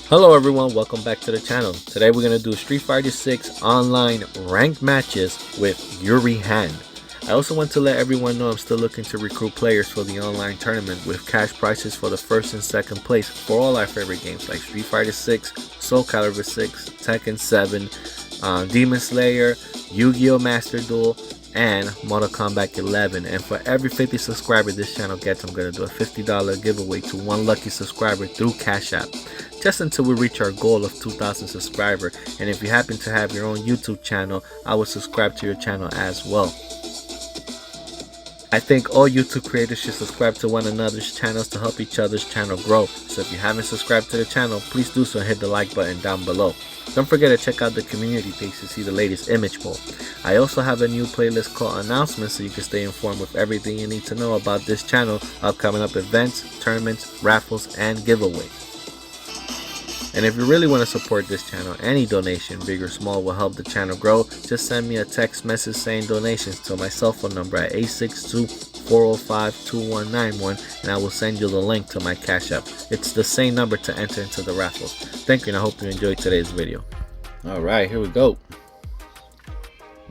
Hello everyone, welcome back to the channel. Today we're going to do Street Fighter 6 online ranked matches with Yuri Hand. I also want to let everyone know I'm still looking to recruit players for the online tournament with cash prizes for the first and second place for all our favorite games like Street Fighter 6, Soul Calibur 6, Tekken 7, Demon Slayer, Yu-Gi-Oh! Master Duel, and Mortal Kombat 11. And for every 50 subscribers this channel gets, I'm going to do a $50 giveaway to one lucky subscriber through Cash App, just until we reach our goal of 2,000 subscribers. And if you happen to have your own YouTube channel, I will subscribe to your channel as well. I think all YouTube creators should subscribe to one another's channels to help each other's channel grow. So if you haven't subscribed to the channel, please do so and hit the like button down below. Don't forget to check out the community page to see the latest image poll. I also have a new playlist called Announcements so you can stay informed with everything you need to know about this channel, upcoming events, tournaments, raffles, and giveaways. And if you really want to support this channel, any donation, big or small, will help the channel grow. Just send me a text message saying donations to my cell phone number at 862-405-2191 and I will send you the link to my Cash App. It's the same number to enter into the raffles. Thank you and I hope you enjoyed today's video. Alright, here we go.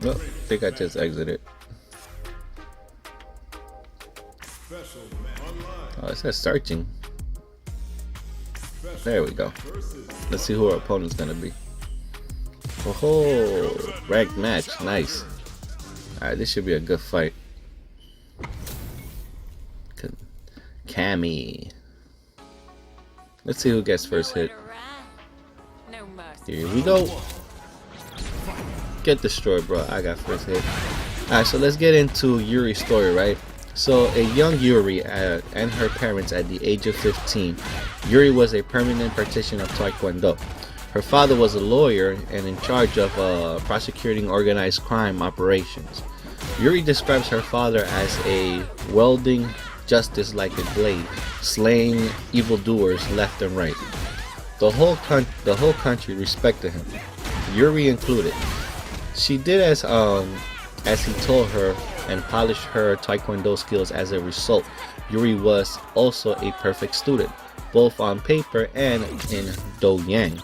Oh, I think I just exited. Oh, it says searching. There we go. Let's see who our opponent's gonna be. Oh, ranked match, nice. Alright, this should be a good fight. Cammy. Let's see who gets first hit. Here we go. Get destroyed, bro. I got first hit. Alright, so let's get into Yuri's story, right? So a young Yuri and her parents at the age of 15, Yuri was a permanent practitioner of Taekwondo. Her father was a lawyer and in charge of prosecuting organized crime operations. Yuri describes her father as a wielding justice like a blade, slaying evildoers left and right. The whole country respected him, Yuri included. She did as he told her and polished her Taekwondo skills. As a result, Yuri was also a perfect student, both on paper and in Do-Yang.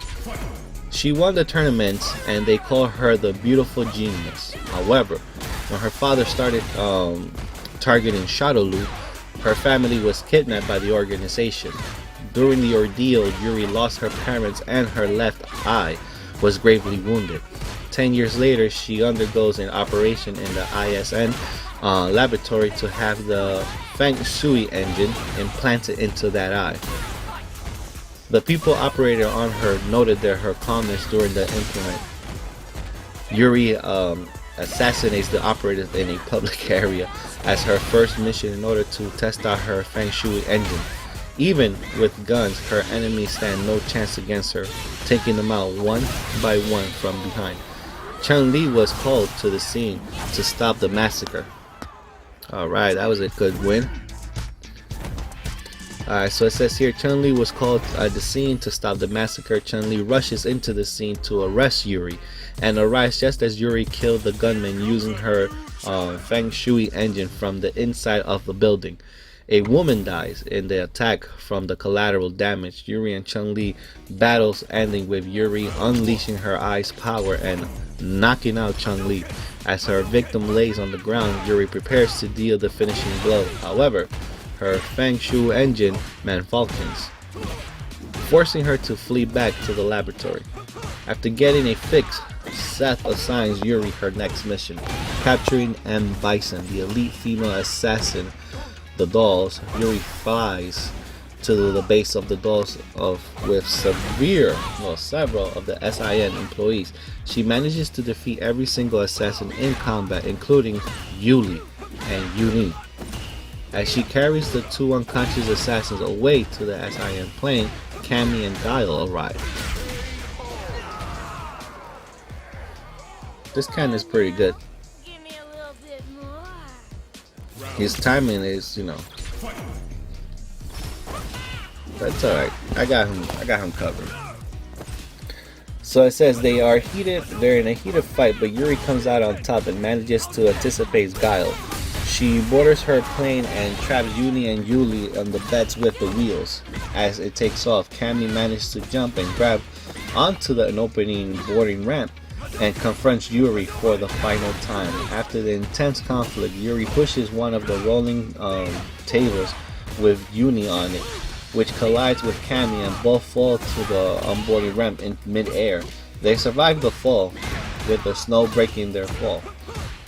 She won the tournaments and they called her the beautiful genius. However, when her father started targeting Shadowlu, her family was kidnapped by the organization. During the ordeal, Yuri lost her parents and her left eye was gravely wounded. 10 years later, she undergoes an operation in the ISN laboratory to have the Feng Shui engine implanted into that eye. The people operating on her noted that her calmness during the implant. Yuri assassinates the operator in a public area as her first mission in order to test out her Feng Shui engine. Even with guns, her enemies stand no chance against her, taking them out one by one from behind. Chun-Li was called to the scene to stop the massacre. Alright, that was a good win. Alright, so it says here Chun-Li was called at the scene to stop the massacre. Chun-Li rushes into the scene to arrest Yuri and arrives just as Yuri killed the gunman using her Feng Shui engine from the inside of the building. A woman dies in the attack from the collateral damage. Yuri and Chun-Li battles ending with Yuri unleashing her eye's power and knocking out Chun-Li. As her victim lays on the ground, Yuri prepares to deal the finishing blow. However, her Feng Shui engine malfunctions, forcing her to flee back to the laboratory. After getting a fix, Seth assigns Yuri her next mission, capturing M. Bison, the elite female assassin. The dolls. Yuri flies to the base of the dolls with several of the SIN employees. She manages to defeat every single assassin in combat, including Yuli and Yuni. As she carries the two unconscious assassins away to the SIN plane, Cammy and Guile arrive. This kind is pretty good. His timing is, that's alright. I got him covered. So it says they're in a heated fight, but Yuri comes out on top and manages to anticipate Guile, She boarders her plane and traps Yuni and Yuli on the beds with the wheels. As it takes off, Cammy manages to jump and grab onto an opening boarding ramp and confronts Yuri for the final time. After the intense conflict, Yuri pushes one of the rolling tables with Yuni on it, which collides with Cammy and both fall to the onboarding ramp in mid-air. They survive the fall, with the snow breaking their fall.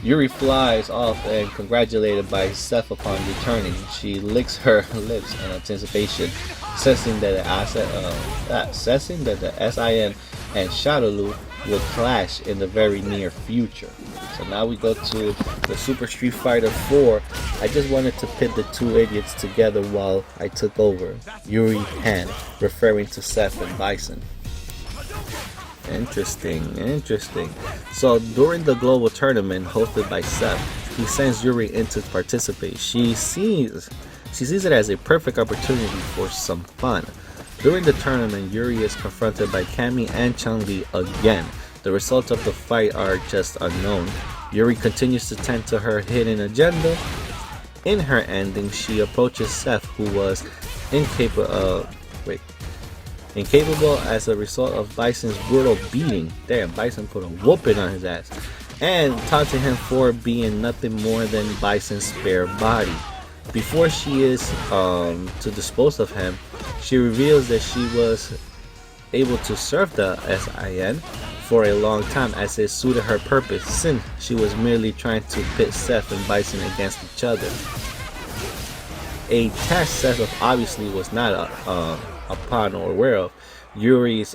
Yuri flies off and congratulated by Seth upon returning. She licks her lips in anticipation, sensing that the SIN and Shadowloo will clash in the very near future. So now we go to the Super Street Fighter 4. I just wanted to pit the two idiots together while I took over. Yuri Han, referring to Seth and Bison. Interesting. So during the global tournament hosted by Seth, he sends Yuri in to participate. She sees it as a perfect opportunity for some fun. During the tournament, Yuri is confronted by Cammy and Chun-Li again. The results of the fight are just unknown. Yuri continues to tend to her hidden agenda. In her ending, she approaches Seth, who was incapable as a result of Bison's brutal beating. Damn, Bison put a whooping on his ass. And taunting him for being nothing more than Bison's spare body. Before she is to dispose of him, she reveals that she was able to serve the SIN for a long time as it suited her purpose, since she was merely trying to pit Seth and Bison against each other. A task Seth obviously was not upon or aware of. Yuri's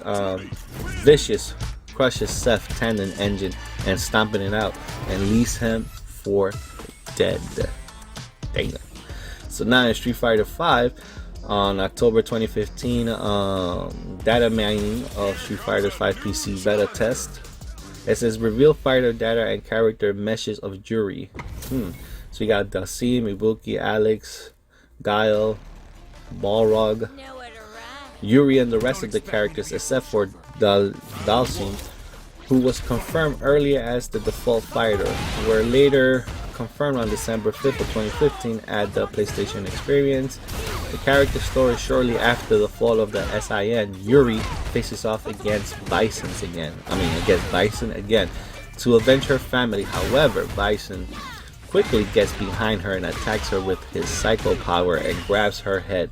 vicious crushes Seth's tandem engine and stomping it out and leaves him for dead. Dang. So now in Street Fighter 5, on October 2015, data mining of Street Fighter 5 PC beta test. It says reveal fighter data and character meshes of Juri. So you got Dasim, Ibuki, Alex, Guile, Balrog, Yuri, and the rest of the characters except for Dalsim, who was confirmed earlier as the default fighter, were later confirmed on December 5th of 2015 at the PlayStation Experience. The character story shortly after the fall of the SIN, Yuri faces off against Bison again to avenge her family. However, Bison quickly gets behind her and attacks her with his psycho power and grabs her head.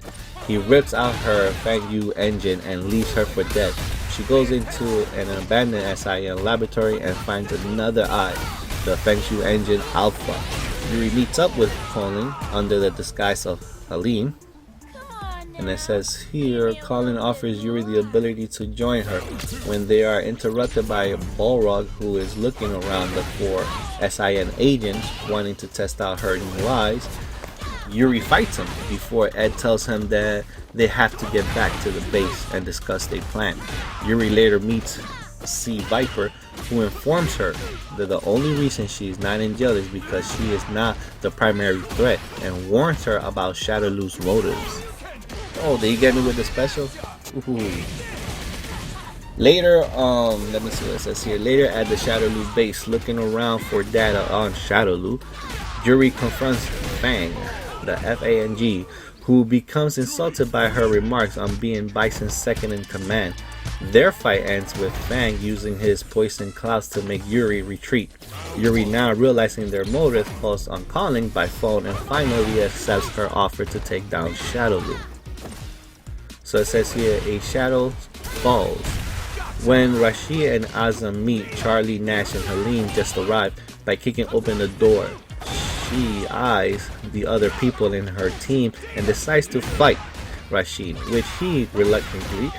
He rips out her Fang Yu engine and leaves her for dead. She goes into an abandoned SIN laboratory and finds another eye, the Feng Shui engine Alpha. Yuri meets up with Colin under the disguise of Helene, and it says here Colin offers Yuri the ability to join her when they are interrupted by Balrog, who is looking around for SIN agents wanting to test out her new eyes. Yuri fights him before Ed tells him that they have to get back to the base and discuss their plan. Yuri later meets C. Viper, who informs her that the only reason she is not in jail is because she is not the primary threat, and warns her about Shadowloo's motives. Oh, did you get me with the special? Ooh. Later, let me see what it says here. Later at the Shadowloo base, looking around for data on Shadowloo, Yuri confronts Fang, the FANG, who becomes insulted by her remarks on being Bison's second in command. Their fight ends with Fang using his poison clouds to make Yuri retreat. Yuri, now realizing their motive, calls on Colin by phone and finally accepts her offer to take down Shadowloo. So it says here, a shadow falls. When Rashid and Azam meet, Charlie, Nash, and Helene just arrive. By kicking open the door, she eyes the other people in her team and decides to fight Rashid, which he reluctantly,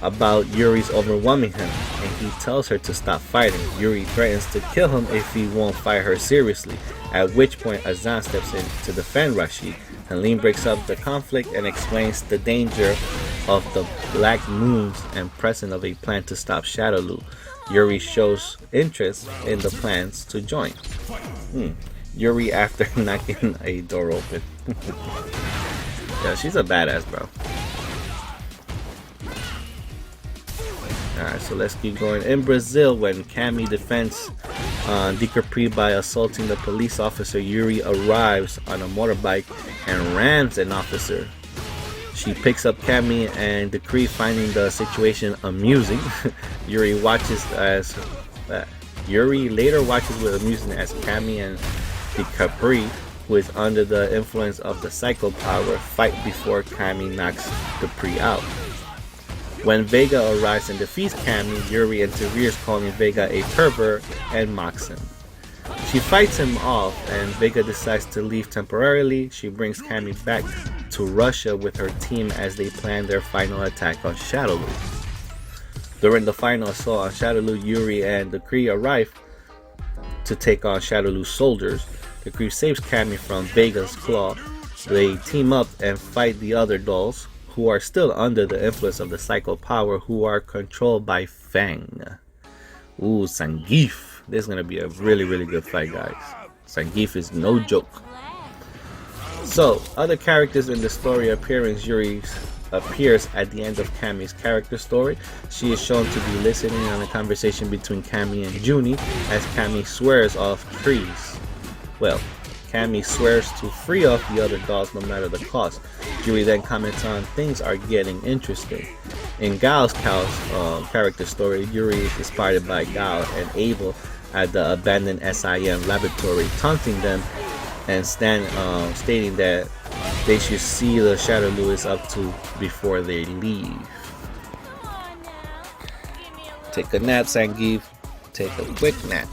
about Yuri's overwhelming him, and he tells her to stop fighting. Yuri threatens to kill him if he won't fight her seriously, at which point Azan steps in to defend Rashid. Helene breaks up the conflict and explains the danger of the Black Moons and presence of a plan to stop Shadowloo. Yuri shows interest in the plans to join. Yuri after knocking a door open. Yeah, she's a badass, bro. Alright, so let's keep going. In Brazil, when Cammy defends Capri by assaulting the police officer. Yuri arrives on a motorbike and rams an officer. She picks up Cammy and Decree, finding the situation amusing. Yuri later watches with amusement as Cammy and Capri, who is under the influence of the psycho power, fight before Cammy knocks Capri out. When Vega arrives and defeats Cammy, Yuri interferes, calling Vega a pervert and mocks him. She fights him off and Vega decides to leave temporarily. She brings Cammy back to Russia with her team as they plan their final attack on Shadowloo. During the final assault on Shadowloo, Yuri and Decree arrive to take on Shadowloo's soldiers. Decree saves Cammy from Vega's claw. They team up and fight the other dolls, who are still under the influence of the psycho power, who are controlled by Fang. Ooh, Zangief. This is going to be a really, really good fight, guys. Zangief is no joke. So, other characters in the story appearance. Yuri appears at the end of Cammy's character story. She is shown to be listening on a conversation between Cammy and Juni as Cammy swears off trees. Well, Cammy swears to free off the other dolls no matter the cost. Juri then comments on things are getting interesting. In Gao's character story, Yuri is inspired by Gao and Abel at the abandoned SIM laboratory, taunting them and stating that they should see the Shadowloo is up to before they leave. Take a nap, Zangief. Take a quick nap.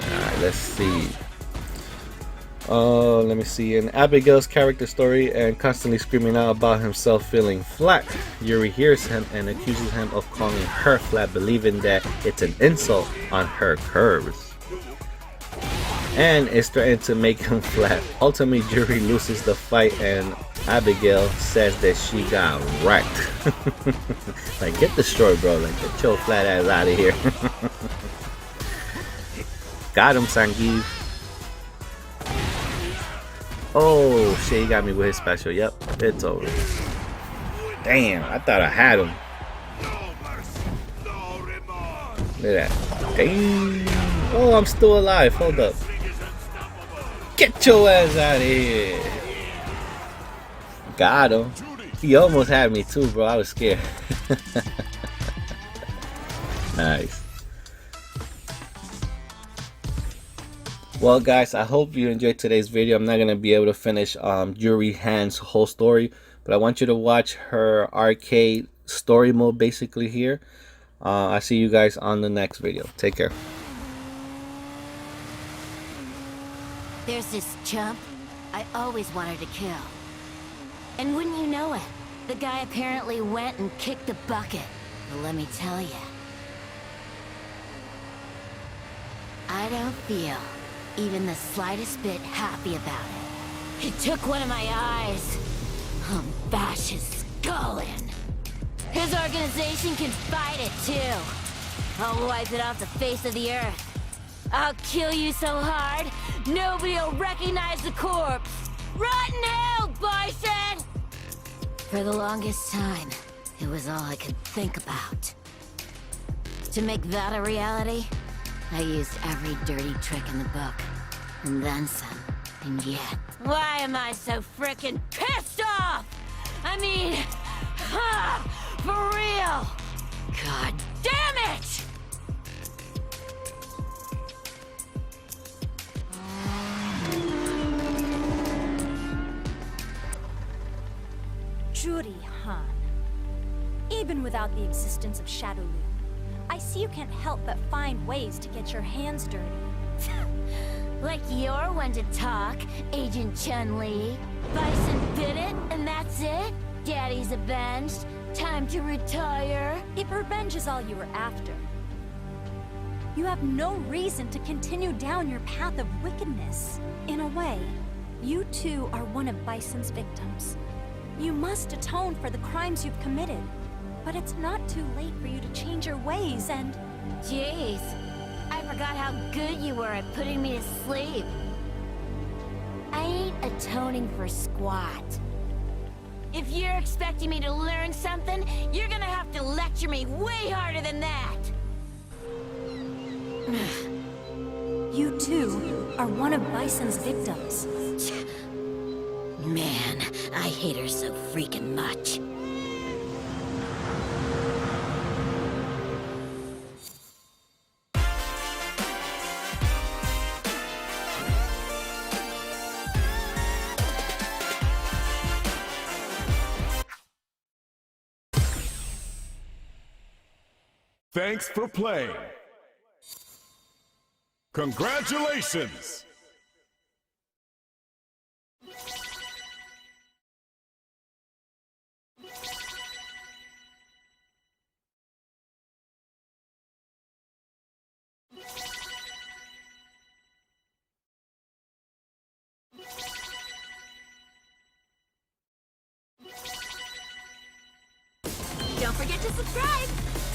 Alright, let's see. Let me see. In Abigail's character story, and constantly screaming out about himself feeling flat, Yuri hears him and accuses him of calling her flat, believing that it's an insult on her curves, and is threatened to make him flat. Ultimately, Yuri loses the fight and Abigail says that she got wrecked. Like, get destroyed, bro. Like, get your flat ass out of here. Got him, Zangief. Oh shit, he got me with his special. Yep, it's over. Damn, I thought I had him. Look at that. Damn. Oh, I'm still alive. Hold up. Get your ass out of here. Got him. He almost had me too, bro. I was scared. Nice. Well, guys, I hope you enjoyed today's video. I'm not going to be able to finish Yuri Han's whole story, but I want you to watch her arcade story mode basically here. I'll see you guys on the next video. Take care. There's this chump I always wanted to kill. And wouldn't you know it, the guy apparently went and kicked the bucket. But let me tell you, I don't feel even the slightest bit happy about it. He took one of my eyes. I'll bash his skull in. His organization can fight it too. I'll wipe it off the face of the earth. I'll kill you so hard, nobody'll recognize the corpse. Rotten hell, Bison! For the longest time, it was all I could think about. To make that a reality, I used every dirty trick in the book, and then some, and yet... Why am I so frickin' pissed off? I mean, for real! God damn it! Juri, Han. Even without the existence of Shadowloo, I see you can't help but find ways to get your hands dirty. Like you're one to talk, Agent Chun-Li. Bison bit it, and that's it? Daddy's avenged. Time to retire. If revenge is all you were after, you have no reason to continue down your path of wickedness. In a way, you too are one of Bison's victims. You must atone for the crimes you've committed. But it's not too late for you to change your ways and... Jeez, I forgot how good you were at putting me to sleep. I ain't atoning for squat. If you're expecting me to learn something, you're gonna have to lecture me way harder than that! You too are one of Bison's victims. Man, I hate her so freaking much. Thanks for playing. Congratulations! Don't forget to subscribe!